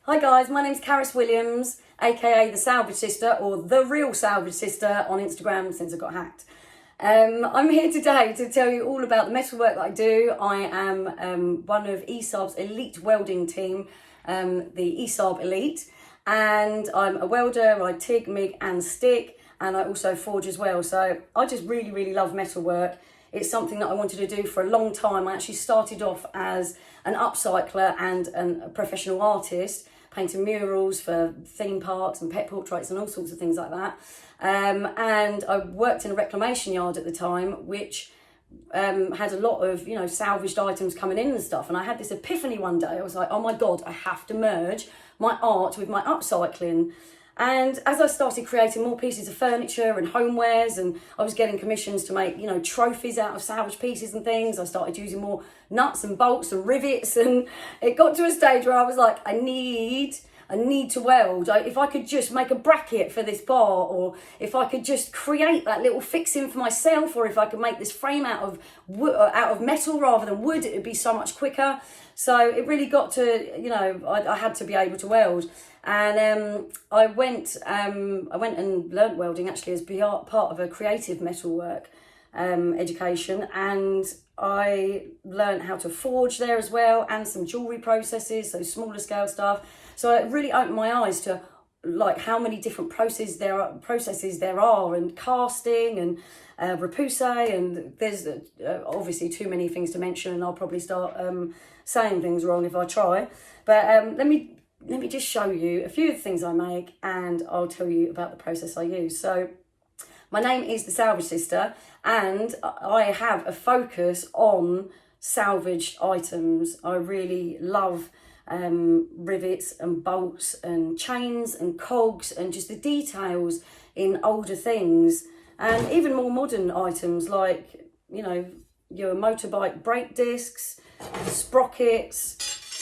Hi guys, my name's Charis Williams, aka the Salvage Sister, or the real Salvage Sister on Instagram since I got hacked. I'm here today to tell you all about the metalwork that I do. I am one of ESAB's elite welding team, the ESAB Elite, and I'm a welder. I TIG, MIG and stick, and I also forge as well. So I just really love metalwork. It's something that I wanted to do for a long time. I actually started off as an upcycler and a professional artist, painting murals for theme parks and pet portraits and all sorts of things like that. And I worked in a reclamation yard at the time, which had a lot of, salvaged items coming in and stuff. And I had this epiphany one day. I was like, oh my God, I have to merge my art with my upcycling. And as I started creating more pieces of furniture and homewares, and I was getting commissions to make, trophies out of salvage pieces and things, I started using more nuts and bolts and rivets, and it got to a stage where I was like, I need to weld. If I could just make a bracket for this bar, or if I could just create that little fixing for myself, or if I could make this frame out of wood, out of metal rather than wood, it would be so much quicker. So it really got to, I had to be able to weld. And I went and learnt welding actually as part of a creative metalwork education, and I learnt how to forge there as well, and some jewellery processes, so smaller scale stuff. So it really opened my eyes to like how many different processes there are, and casting and repousse, and there's obviously too many things to mention, and I'll probably start saying things wrong if I try. But let me just show you a few of the things I make, and I'll tell you about the process I use. So my name is the Salvage Sister, and I have a focus on salvaged items. I really love rivets and bolts and chains and cogs and just the details in older things, and even more modern items like, your motorbike brake discs, sprockets.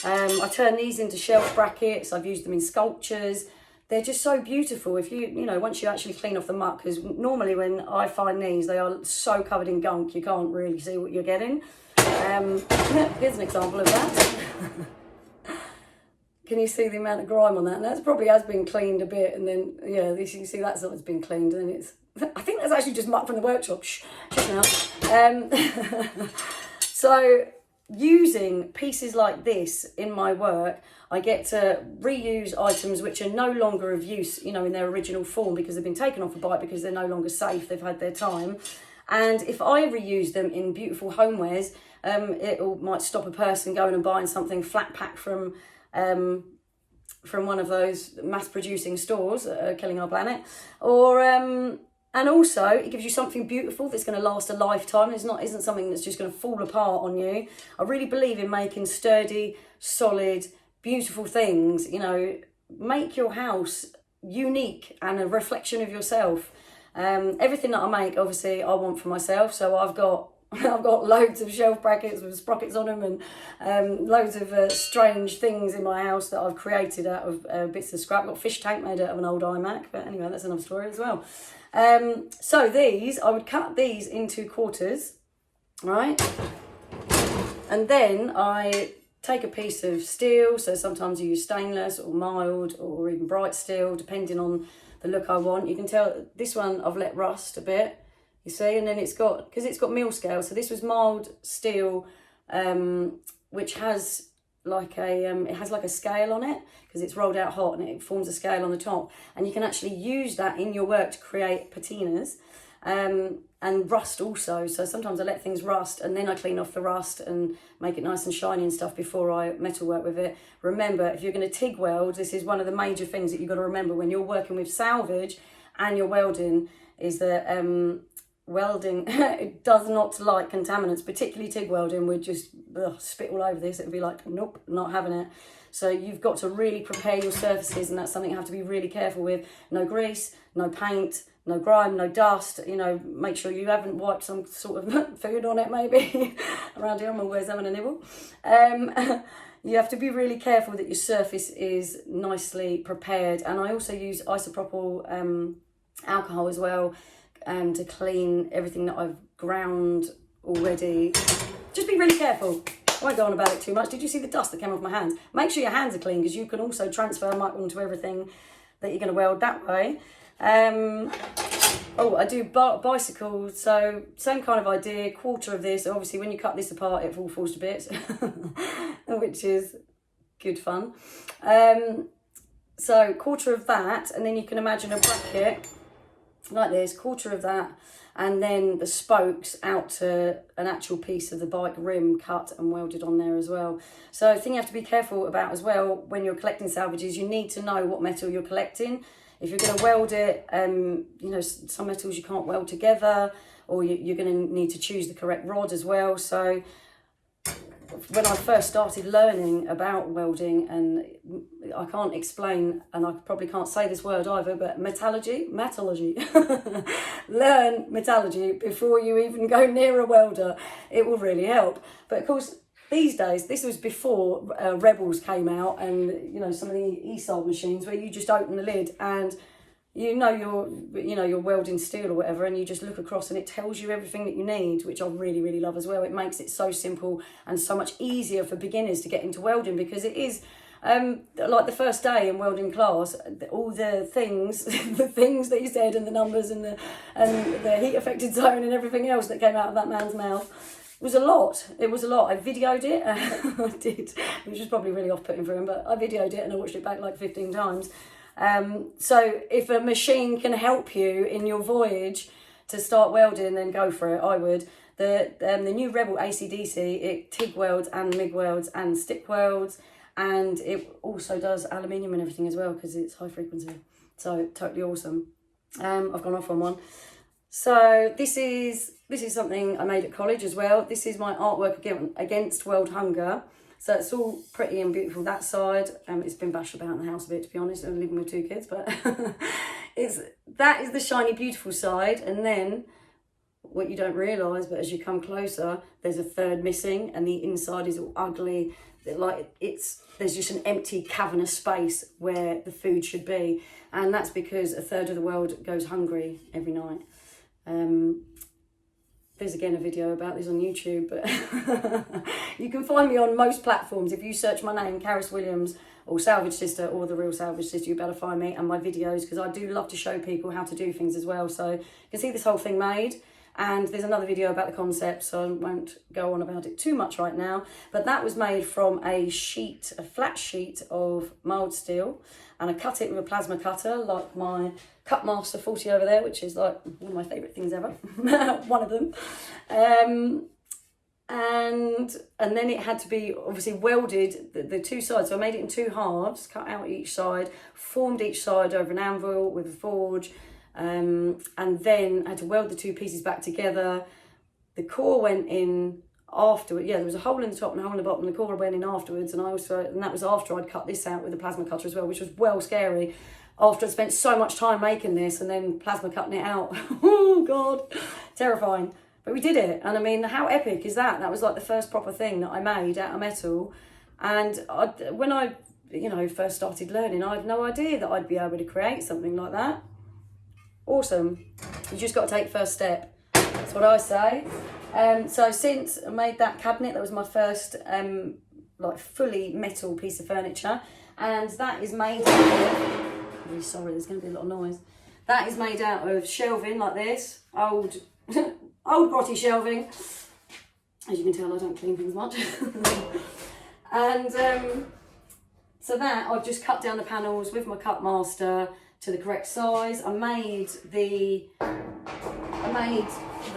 I turn these into shelf brackets. I've used them in sculptures. They're just so beautiful if once you actually clean off the muck, because normally when I find these, they are so covered in gunk, you can't really see what you're getting. Here's an example of that. Can you see the amount of grime on that? And that probably has been cleaned a bit, and then, you see that's not been cleaned, and then I think that's actually just muck from the workshop. Shh now. So using pieces like this in my work, I get to reuse items which are no longer of use, in their original form, because they've been taken off a bike, because they're no longer safe, they've had their time. And if I reuse them in beautiful homewares, it might stop a person going and buying something flat pack from one of those mass-producing stores that are killing our planet, or and also it gives you something beautiful that's going to last a lifetime. Isn't something that's just going to fall apart on you. I really believe in making sturdy, solid, beautiful things. Make your house unique and a reflection of yourself. Everything that I make, obviously, I want for myself. So I've got loads of shelf brackets with sprockets on them, and loads of strange things in my house that I've created out of bits of scrap. I've got a fish tank made out of an old iMac, but anyway, that's another story as well. So I would cut these into quarters, right? And then I take a piece of steel. So sometimes you use stainless or mild or even bright steel, depending on the look I want. You can tell this one I've let rust a bit. You see, and then it's got mill scale. So this was mild steel, which has like a scale on it, because it's rolled out hot and it forms a scale on the top. And you can actually use that in your work to create patinas, and rust also. So sometimes I let things rust, and then I clean off the rust and make it nice and shiny and stuff before I metalwork with it. Remember, if you're going to TIG weld, this is one of the major things that you've got to remember when you're working with salvage and you're welding, is that welding it does not like contaminants, particularly TIG welding. Would just spit all over this. It would be like, nope, not having it. So you've got to really prepare your surfaces, and that's something you have to be really careful with. No grease, no paint, no grime, no dust. Make sure you haven't wiped some sort of food on it, maybe. Around here I'm always having a nibble. You have to be really careful that your surface is nicely prepared. And I also use isopropyl alcohol as well, to clean everything that I've ground already. Just be really careful. I won't go on about it too much. Did you see the dust that came off my hands? Make sure your hands are clean, because you can also transfer muck onto everything that you're going to weld that way. Oh, I do bicycles, so same kind of idea, quarter of this. Obviously, when you cut this apart, it all falls to bits, which is good fun. So quarter of that, and then you can imagine a bracket like this, quarter of that, and then the spokes out to an actual piece of the bike rim cut and welded on there as well. So the thing you have to be careful about as well when you're collecting salvages, you need to know what metal you're collecting. If you're going to weld it, you know, some metals you can't weld together, or you're going to need to choose the correct rod as well. So when I first started learning about welding, and I can't explain, and I probably can't say this word either, but metallurgy, learn metallurgy before you even go near a welder. It will really help. But of course, these days, this was before Rebels came out, and you know, some of the e-style machines where you just open the lid and you're welding steel or whatever, and you just look across and it tells you everything that you need, which I really, really love as well. It makes it so simple and so much easier for beginners to get into welding, because it is like the first day in welding class, all the things, the things that you said, and the numbers and the heat affected zone and everything else that came out of that man's mouth. It was a lot. It was a lot. I videoed it. I did, which was probably really off-putting for him, but I videoed it and I watched it back like 15 times. So if a machine can help you in your voyage to start welding, then go for it. I would. The new Rebel ACDC, it TIG welds and MIG welds and stick welds, and it also does aluminium and everything as well, because it's high frequency. So totally awesome. I've gone off on one. So this is something I made at college as well. This is my artwork against world hunger. So it's all pretty and beautiful that side. It's been bashed about in the house a bit, to be honest. I'm living with 2 kids, but that is the shiny, beautiful side. And then what you don't realise, but as you come closer, there's a third missing, and the inside is all ugly. There's just an empty cavernous space where the food should be, and that's because a third of the world goes hungry every night. There's again a video about this on YouTube, but you can find me on most platforms. If you search my name, Charis Williams, or Salvage Sister, or The Real Salvage Sister, you better find me and my videos, because I do love to show people how to do things as well. So you can see this whole thing made, and there's another video about the concept, so I won't go on about it too much right now. But that was made from a flat sheet of mild steel, and I cut it with a plasma cutter, like my Cutmaster 40 over there, which is like one of my favourite things ever, one of them. And then it had to be obviously welded, the 2 sides. So I made it in 2 halves, cut out each side, formed each side over an anvil with a forge, and then I had to weld the 2 pieces back together. The core went in afterward. Yeah, there was a hole in the top and a hole in the bottom, and the core went in afterwards. And that was after I'd cut this out with a plasma cutter as well, which was well scary. After I'd spent so much time making this and then plasma cutting it out. Oh God, terrifying. But we did it, and I mean, how epic is that? That was like the first proper thing that I made out of metal. And when I first started learning, I had no idea that I'd be able to create something like that. Awesome. You just got to take the first step. That's what I say. So since I made that cabinet, that was my first like fully metal piece of furniture, and that is made out of, I'm really sorry, there's going to be a lot of noise. That is made out of shelving like this, old grotty shelving. As you can tell, I don't clean things much. And so that I've just cut down the panels with my Cutmaster to the correct size. I made the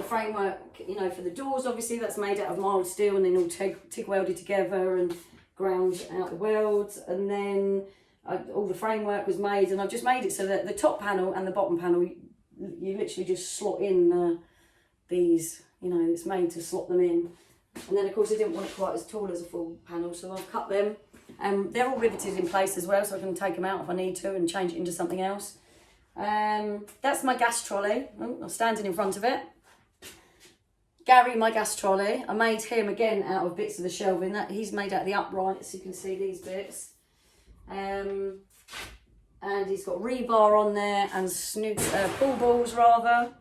framework, for the doors. Obviously, that's made out of mild steel, and then all TIG welded together and ground out the welds. And then all the framework was made, and I've just made it so that the top panel and the bottom panel, you literally just slot in these. It's made to slot them in. And then of course I didn't want it quite as tall as a full panel, so I've cut them. They're all riveted in place as well, so I can take them out if I need to and change it into something else. That's my gas trolley. I'm standing in front of it. Gary, my gas trolley. I made him again out of bits of the shelving. He's made out of the uprights, you can see these bits. And he's got rebar on there and pull balls rather.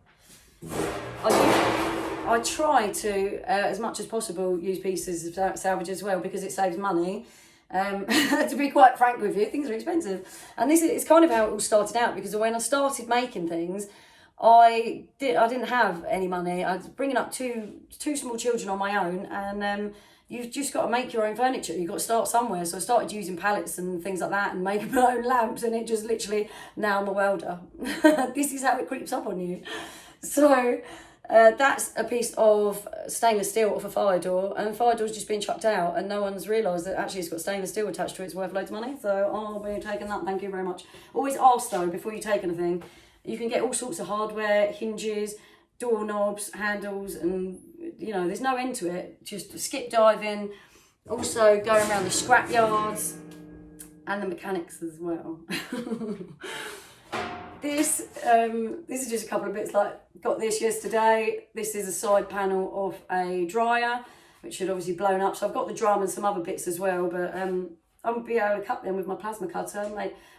I I try to, as much as possible, use pieces of salvage as well, because it saves money. To be quite frank with you, things are expensive. And this is kind of how it all started out, because when I started making things, I didn't have any money. I was bringing up two small children on my own, and you've just got to make your own furniture. You've got to start somewhere. So I started using pallets and things like that and making my own lamps, and it just literally, now I'm a welder. This is how it creeps up on you. So that's a piece of stainless steel off a fire door, and the fire door's just been chucked out, and no one's realised that actually it's got stainless steel attached to it. It's worth loads of money. So I'll be taking that, thank you very much. Always ask though, before you take anything. You can get all sorts of hardware, hinges, doorknobs, handles, and you know, there's no end to it. Just skip diving, also going around the scrap yards and the mechanics as well. This is just a couple of bits, like got this yesterday. This is a side panel of a dryer, which had obviously blown up. So I've got the drum and some other bits as well, but I would be able to cut them with my plasma cutter,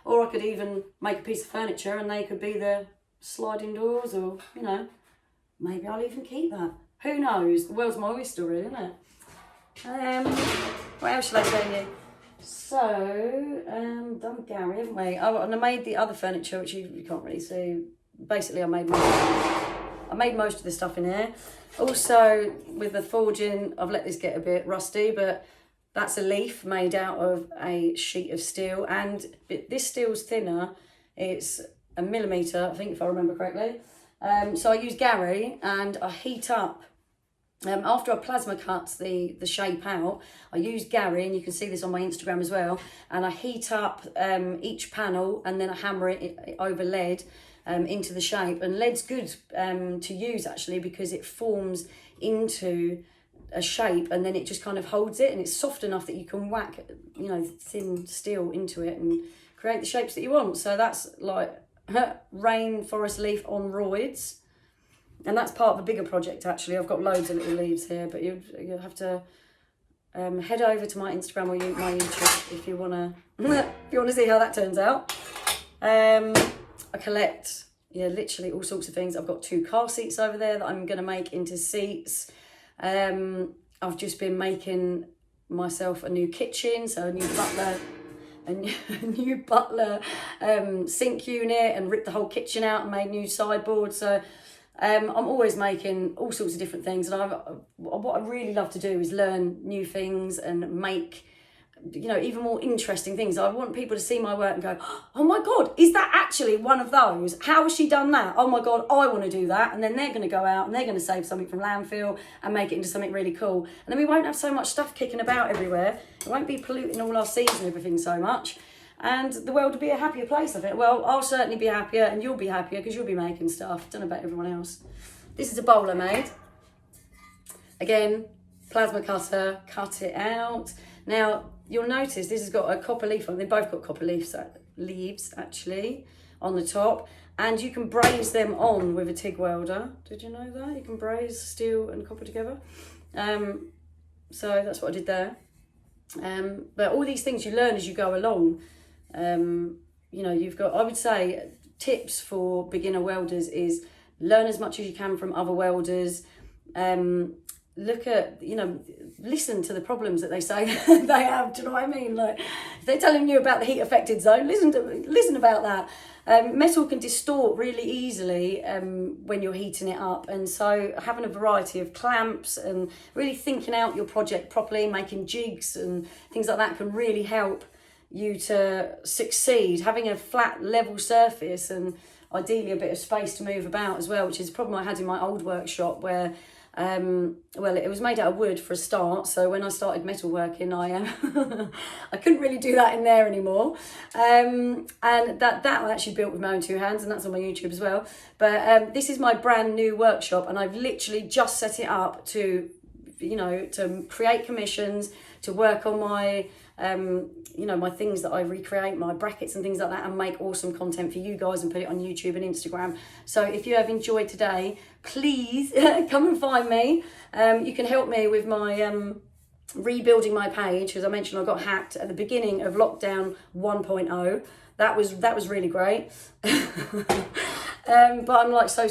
or I could even make a piece of furniture and they could be the sliding doors, or, you know, maybe I'll even keep that. Who knows? The world's my oyster, really, isn't it? What else shall I tell you? So, done Gary, haven't we? Oh, and I made the other furniture, which you can't really see. Basically, I made most of the stuff in here. Also, with the forging, I've let this get a bit rusty, but that's a leaf made out of a sheet of steel, and this steel's thinner. It's 1 millimetre, I think, if I remember correctly. So I use Gary, and I heat up. After I plasma cut the shape out, I use Gary, and you can see this on my Instagram as well, and I heat up each panel, and then I hammer it over lead into the shape. And lead's good to use, actually, because it forms into a shape, and then it just kind of holds it, and it's soft enough that you can whack, you know, thin steel into it and create the shapes that you want. So that's like rainforest leaf on roids, and that's part of a bigger project, actually. I've got loads of little leaves here, but you have to head over to my Instagram or my YouTube if you want to see how that turns out. I collect, yeah, literally all sorts of things. I've got 2 car seats over there that I'm going to make into seats. I've just been making myself a new kitchen, so a new butler sink unit, and ripped the whole kitchen out and made new sideboards. So I'm always making all sorts of different things, and what I really love to do is learn new things and make, you know, even more interesting things. I want people to see my work and go, oh my God, is that actually one of those? How has she done that? Oh my God, I want to do that. And then they're going to go out and they're going to save something from landfill and make it into something really cool. And then we won't have so much stuff kicking about everywhere. It won't be polluting all our seas and everything so much. And the world will be a happier place, I think. Well, I'll certainly be happier, and you'll be happier because you'll be making stuff. I don't know about everyone else. This is a bowl I made. Again, plasma cutter, cut it out. Now, you'll notice this has got a copper leaf on it. They've both got copper leaves actually on the top, and you can braze them on with a TIG welder. Did you know that? You can braze steel and copper together. So that's what I did there. But all these things you learn as you go along. You know, you've got, I would say, tips for beginner welders is learn as much as you can from other welders. Look at, you know, listen to the problems that they say they have. Do you know what I mean? Like, if they're telling you about the heat affected zone, listen about that. Metal can distort really easily when you're heating it up, and so having a variety of clamps and really thinking out your project properly, making jigs and things like that can really help you to succeed. Having a flat level surface and ideally a bit of space to move about as well, which is a problem I had in my old workshop where well, it was made out of wood for a start, so when I started metalworking, I couldn't really do that in there anymore, and that I actually built with my own 2 hands, and that's on my YouTube as well. But this is my brand new workshop, and I've literally just set it up to, you know, to create commissions, to work on my you know, my things that I recreate, my brackets and things like that, and make awesome content for you guys and put it on YouTube and Instagram. So if you have enjoyed today, please come and find me. You can help me with my rebuilding my page, as I mentioned, I got hacked at the beginning of lockdown 1.0. That was really great. But I'm like so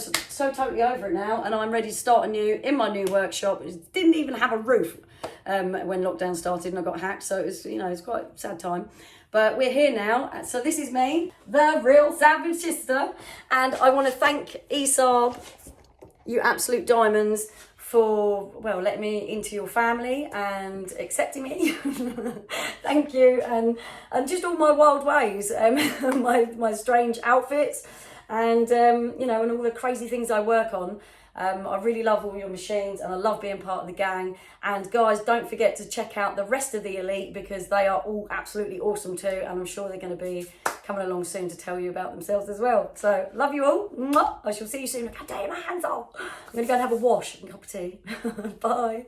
totally over it now, and I'm ready to start in my new workshop. It didn't even have a roof when lockdown started and I got hacked, so it was, it's quite a sad time. But we're here now, so this is me, the real Salvage Sister, and I want to thank ESAB, you absolute diamonds, for, well, letting me into your family and accepting me. Thank you, and just all my wild ways, my strange outfits, and and all the crazy things I work on. I really love all your machines, and I love being part of the gang. And guys, don't forget to check out the rest of the elite, because they are all absolutely awesome too, and I'm sure they're going to be coming along soon to tell you about themselves as well. So love you all. Mwah. I shall see you soon. God damn, my hands off. I'm going to go and have a wash and a cup of tea. Bye.